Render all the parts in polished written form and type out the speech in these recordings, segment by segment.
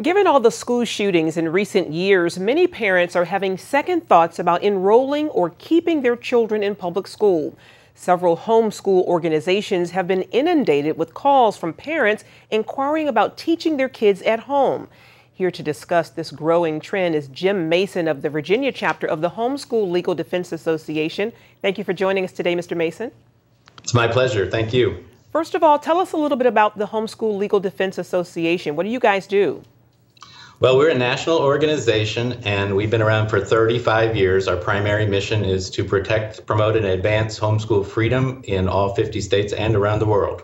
Given all the school shootings in recent years, many parents are having second thoughts about enrolling or keeping their children in public school. Several homeschool organizations have been inundated with calls from parents inquiring about teaching their kids at home. Here to discuss this growing trend is Jim Mason of the Virginia chapter of the Homeschool Legal Defense Association. Thank you for joining us today, Mr. Mason. It's my pleasure. Thank you. First of all, tell us a little bit about the Homeschool Legal Defense Association. What do you guys do? Well, we're a national organization and we've been around for 35 years. Our primary mission is to protect, promote, and advance homeschool freedom in all 50 states and around the world.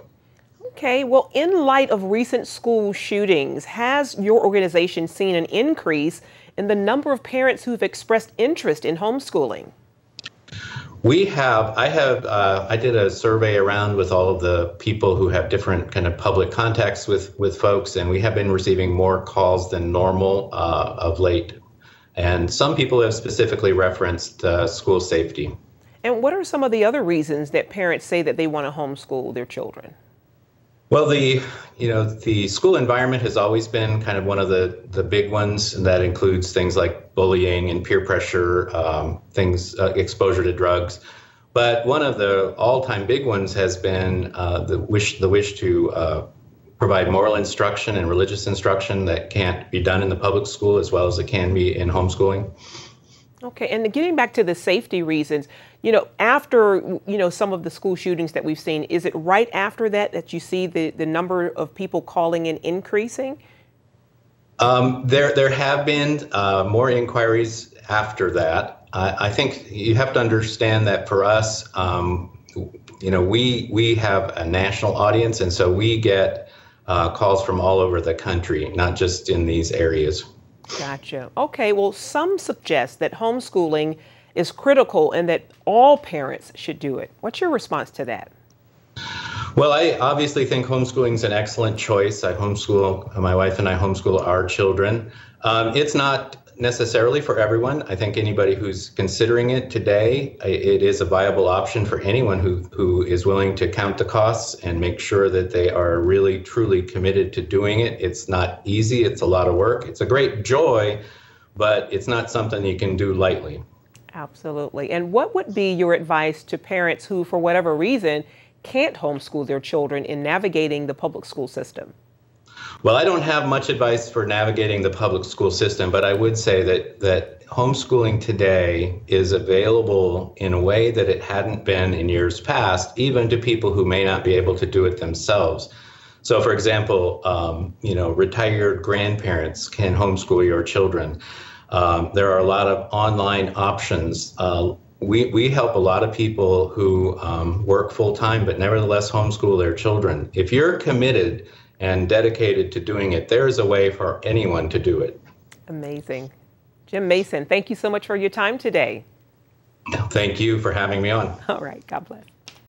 Okay, well, in light of recent school shootings, has your organization seen an increase in the number of parents who've expressed interest in homeschooling? I did a survey around with all of the people who have different kind of public contacts with folks, and we have been receiving more calls than normal of late. And some people have specifically referenced school safety. And what are some of the other reasons that parents say that they want to homeschool their children? Well, the school environment has always been kind of one of the big ones, and that includes things like bullying and peer pressure, exposure to drugs. But one of the all-time big ones has been the wish to provide moral instruction and religious instruction that can't be done in the public school as well as it can be in homeschooling. Okay, and getting back to the safety reasons, after, some of the school shootings that we've seen, is it right after that you see the number of people calling in increasing? There have been more inquiries after that. I think you have to understand that for us, we have a national audience, and so we get calls from all over the country, not just in these areas. Gotcha. Okay, well, some suggest that homeschooling is critical and that all parents should do it. What's your response to that? Well, I obviously think homeschooling is an excellent choice. My wife and I homeschool our children. It's not necessarily for everyone. I think anybody who's considering it today, it is a viable option for anyone who is willing to count the costs and make sure that they are really, truly committed to doing it. It's not easy. It's a lot of work. It's a great joy, but it's not something you can do lightly. Absolutely. And what would be your advice to parents who, for whatever reason, can't homeschool their children in navigating the public school system? Well, I don't have much advice for navigating the public school system, but I would say that homeschooling today is available in a way that it hadn't been in years past, even to people who may not be able to do it themselves. So, for example, retired grandparents can homeschool your children. There are a lot of online options. We help a lot of people who work full-time, but nevertheless homeschool their children. If you're committed and dedicated to doing it, there is a way for anyone to do it. Amazing. Jim Mason, thank you so much for your time today. Thank you for having me on. All right, God bless.